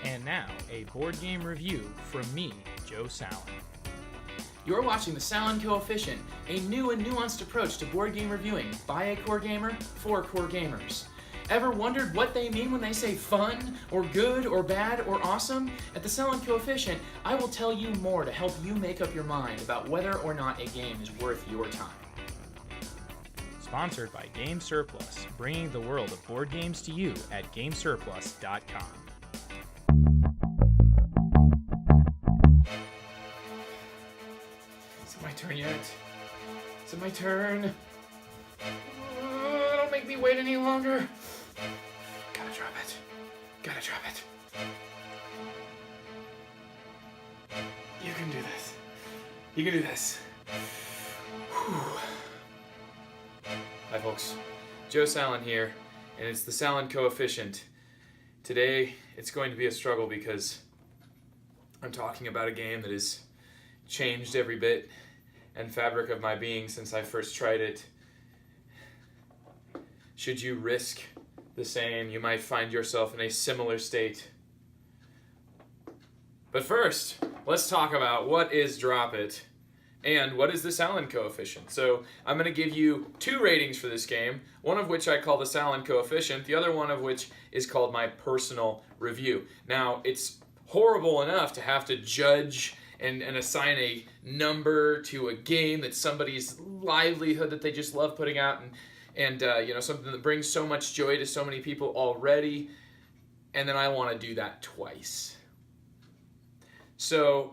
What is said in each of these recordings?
And now, a board game review from me, Joe Sallen. You're watching the Sallen Coefficient, a new and nuanced approach to board game reviewing by a core gamer for core gamers. Ever wondered what they mean when they say fun, or good, or bad, or awesome? At the Sallen Coefficient, I will tell you more to help you make up your mind about whether or not a game is worth your time. Sponsored by Game Surplus, bringing the world of board games to you at GameSurplus.com. Is it my turn yet? Is it my turn? Don't make me wait any longer. Gotta drop it. Gotta drop it. You can do this. You can do this. Whew. Hi folks, Joe Sallen here, and it's the Sallen Coefficient. Today, it's going to be a struggle because I'm talking about a game that has changed every bit and fabric of my being since I first tried it. Should you risk the same, you might find yourself in a similar state. But first, let's talk about what is Drop It and what is the Sallen Coefficient. So I'm going to give you two ratings for this game, one of which I call the Sallen Coefficient, the other one of which is called my personal review. Now, it's horrible enough to have to judge and assign a number to a game that's somebody's livelihood that they just love putting out, and something that brings so much joy to so many people already, and then I want to do that twice. So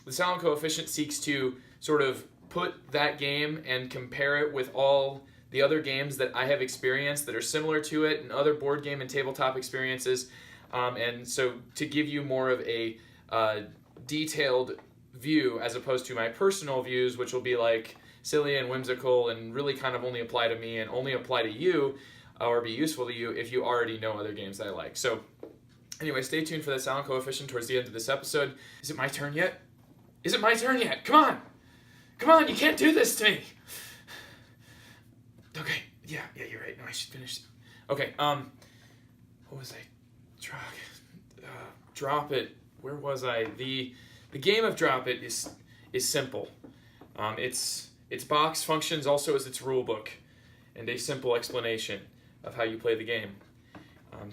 the Sallen Coefficient seeks to sort of put that game and compare it with all the other games that I have experienced that are similar to it and other board game and tabletop experiences, and so to give you more of a detailed view as opposed to my personal views, which will be like silly and whimsical and really kind of only apply to me and only apply to you or be useful to you if you already know other games that I like. So anyway, stay tuned for the Sallen Coefficient towards the end of this episode. Is it my turn yet? Is it my turn yet? Come on! Come on, you can't do this to me! Okay, yeah, you're right. No, I should finish. Okay, what was I? Drop It. Where was I? The game of Drop It is simple. Its box functions also as its rule book and a simple explanation of how you play the game.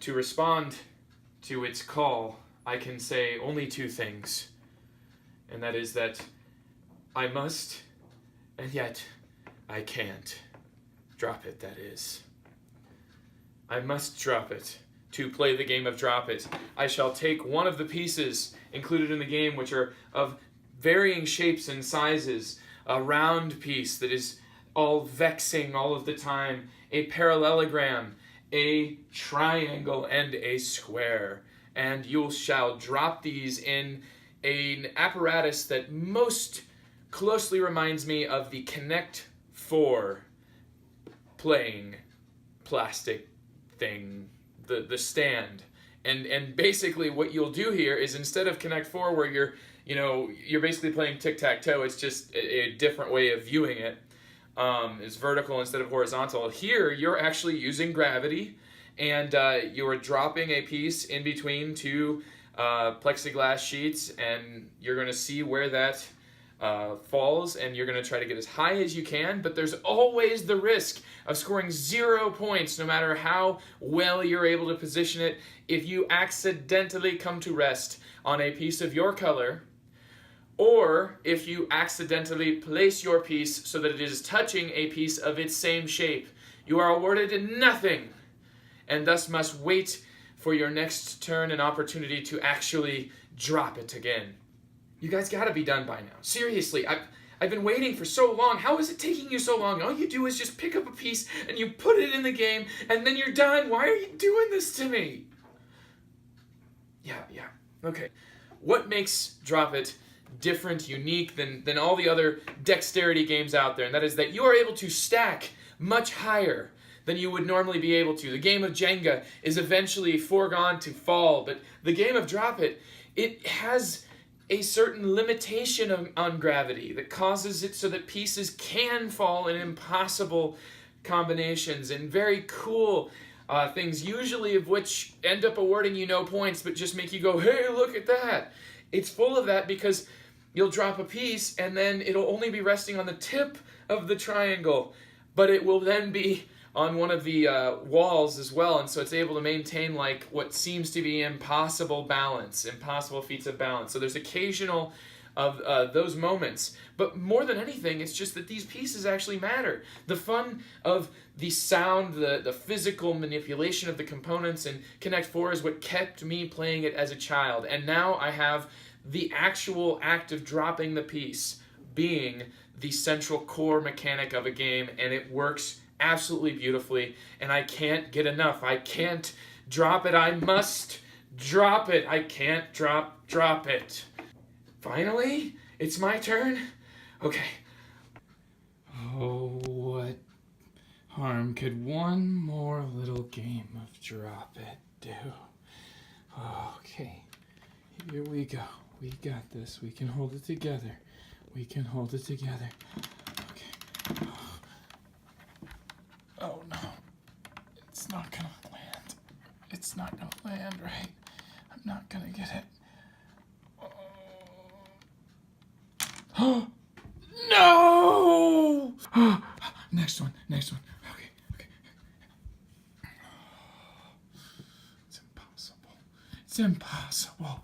To respond to its call, I can say only two things, and that is that I must, and yet I can't. Drop it, that is. I must drop it to play the game of Drop It. I shall take one of the pieces included in the game, which are of varying shapes and sizes, a round piece that is all vexing all of the time, a parallelogram, a triangle, and a square. And you shall drop these in an apparatus that most closely reminds me of the Connect 4 playing plastic thing, the stand. And basically what you'll do here is instead of Connect 4 where you're basically playing tic-tac-toe, it's just a different way of viewing it. It's vertical instead of horizontal. Here, you're actually using gravity, and you're dropping a piece in between two plexiglass sheets, and you're going to see where that falls, and you're going to try to get as high as you can, but there's always the risk of scoring 0 points no matter how well you're able to position it if you accidentally come to rest on a piece of your color, or if you accidentally place your piece so that it is touching a piece of its same shape. You are awarded nothing, and thus must wait for your next turn and opportunity to actually drop it again. You guys gotta be done by now. Seriously, I've been waiting for so long. How is it taking you so long? All you do is just pick up a piece and you put it in the game and then you're done. Why are you doing this to me? Yeah. Okay. What makes Drop It different, unique than all the other dexterity games out there? And that is that you are able to stack much higher than you would normally be able to. The game of Jenga is eventually foregone to fall, but the game of Drop It, it has a certain limitation on gravity that causes it so that pieces can fall in impossible combinations and very cool things usually of which end up awarding you no points, but just make you go, hey, look at that. It's full of that because you'll drop a piece and then it'll only be resting on the tip of the triangle, but it will then be on one of the walls as well, and so it's able to maintain like what seems to be impossible feats of balance. So there's occasional of those moments, but more than anything, it's just that these pieces actually matter. The fun of the sound, the physical manipulation of the components in Connect 4 is what kept me playing it as a child, and now I have the actual act of dropping the piece being the central core mechanic of a game, and it works absolutely beautifully, and I can't get enough. I can't drop it. I must drop it. I can't drop it. Finally, it's my turn. Okay. Oh, what harm could one more little game of drop it do? Okay, here we go. We got this. We can hold it together. We can hold it together. Okay. Oh no, it's not gonna land. It's not gonna land right. I'm not gonna get it. Oh. No! Next one. Okay. It's impossible. It's impossible.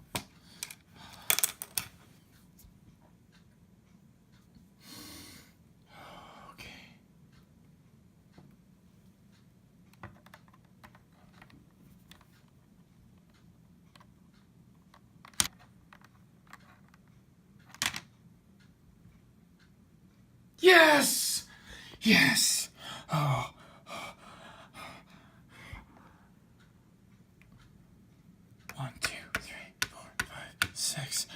Yes! Yes! Oh. 1, 2, 3, 4, 5, 6.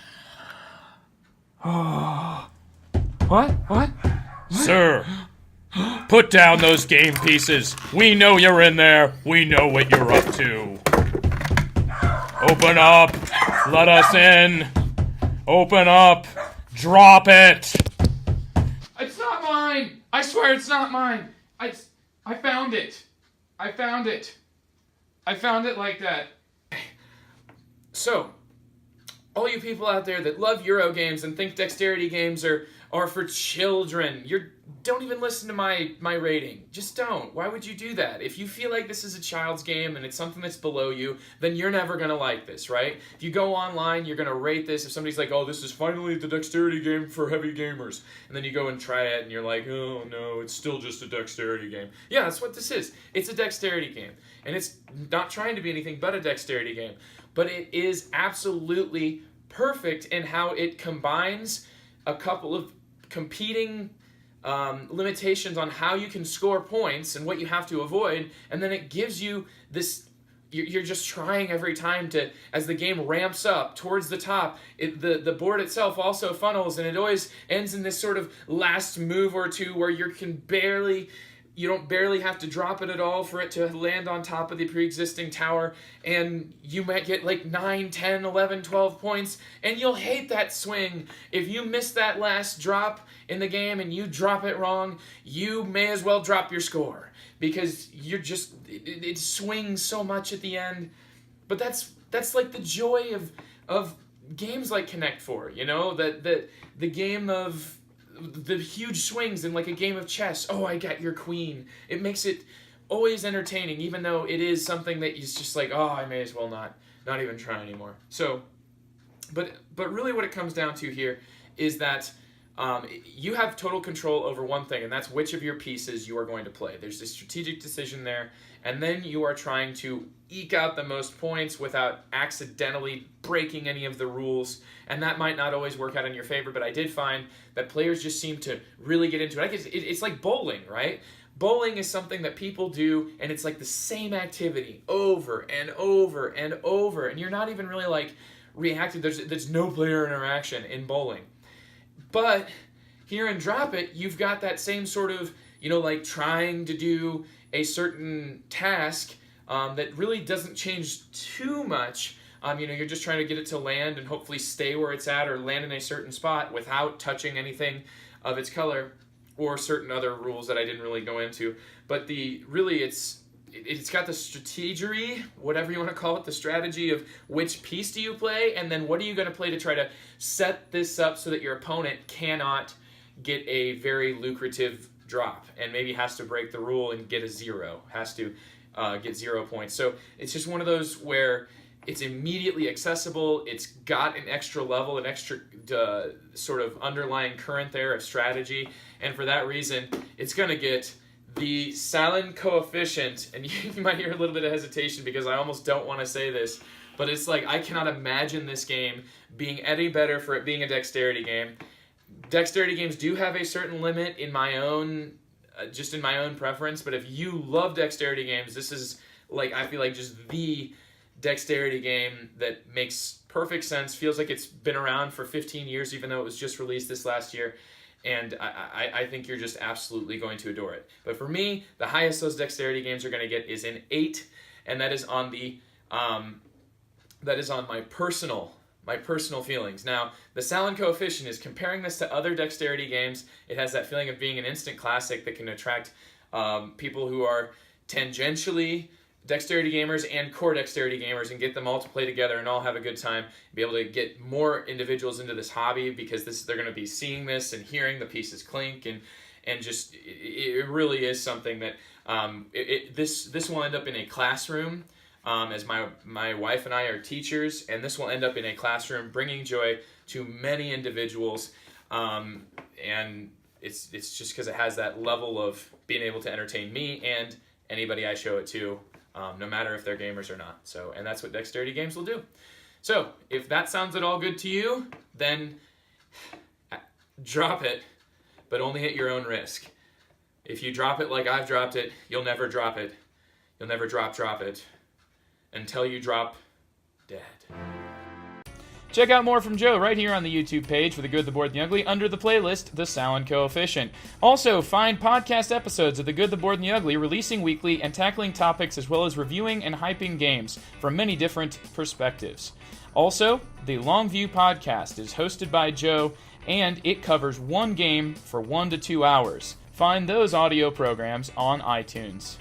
Oh. What? Sir, put down those game pieces. We know you're in there. We know what you're up to. Open up. Let us in. Open up. Drop it. It's not mine! I swear it's not mine! I found it! I found it like that. So, all you people out there that love Euro games and think dexterity games are for children, don't even listen to my rating. Just don't. Why would you do that? If you feel like this is a child's game and it's something that's below you, then you're never going to like this, right? If you go online, you're going to rate this. If somebody's like, oh, this is finally the dexterity game for heavy gamers, and then you go and try it and you're like, oh, no, it's still just a dexterity game. Yeah, that's what this is. It's a dexterity game, and it's not trying to be anything but a dexterity game, but it is absolutely perfect in how it combines a couple of competing limitations on how you can score points and what you have to avoid, and then it gives you this. You're just trying every time to, as the game ramps up towards the top, the board itself also funnels, and it always ends in this sort of last move or two where you don't barely have to drop it at all for it to land on top of the pre-existing tower, and you might get like 9, 10, 11, 12 points, and you'll hate that swing. If you miss that last drop in the game and you drop it wrong, you may as well drop your score, because it swings so much at the end. But that's like the joy of games like Connect 4, you know, that the game of the huge swings in like a game of chess. Oh, I got your queen. It makes it always entertaining, even though it is something that is just like, oh, I may as well not even try anymore. So, but really what it comes down to here is that you have total control over one thing, and that's which of your pieces you are going to play. There's a strategic decision there, and then you are trying to eke out the most points without accidentally breaking any of the rules, and that might not always work out in your favor, but I did find that players just seem to really get into it. I guess it's like bowling, right? Bowling is something that people do, and it's like the same activity over and over and over, and you're not even really like reacting. There's no player interaction in bowling. But here in Drop It, you've got that same sort of, like trying to do a certain task that really doesn't change too much. You're just trying to get it to land and hopefully stay where it's at or land in a certain spot without touching anything of its color or certain other rules that I didn't really go into. But it's it's got the strategery, whatever you want to call it, the strategy of which piece do you play, and then what are you going to play to try to set this up so that your opponent cannot get a very lucrative drop and maybe has to break the rule and get a 0, has to get 0 points. So it's just one of those where it's immediately accessible, it's got an extra level, an extra sort of underlying current there of strategy, and for that reason, it's going to get the Sallen Coefficient, and you might hear a little bit of hesitation because I almost don't want to say this, but it's like I cannot imagine this game being any better for it being a dexterity game. Dexterity games do have a certain limit in my own, just in my own preference, but if you love dexterity games, this is like, I feel like just the dexterity game that makes perfect sense, feels like it's been around for 15 years even though it was just released this last year. And I think you're just absolutely going to adore it. But for me, the highest those dexterity games are going to get is an 8, and that is on the my personal feelings. Now, the Sallen Coefficient is comparing this to other dexterity games. It has that feeling of being an instant classic that can attract people who are tangentially dexterity gamers and core dexterity gamers and get them all to play together and all have a good time, be able to get more individuals into this hobby because they're going to be seeing this and hearing the pieces clink and just it really is something that this will end up in a classroom as my wife and I are teachers, and this will end up in a classroom bringing joy to many individuals, and it's just because it has that level of being able to entertain me and anybody I show it to, no matter if they're gamers or not. So, and that's what dexterity games will do. So, if that sounds at all good to you, then drop it, but only at your own risk. If you drop it like I've dropped it, you'll never drop it. You'll never drop it until you drop dead. Check out more from Joe right here on the YouTube page for The Good, the Bored, and the Ugly under the playlist, The Sallen Coefficient. Also, find podcast episodes of The Good, the Bored, and the Ugly releasing weekly and tackling topics as well as reviewing and hyping games from many different perspectives. Also, the Longview podcast is hosted by Joe, and it covers one game for 1 to 2 hours. Find those audio programs on iTunes.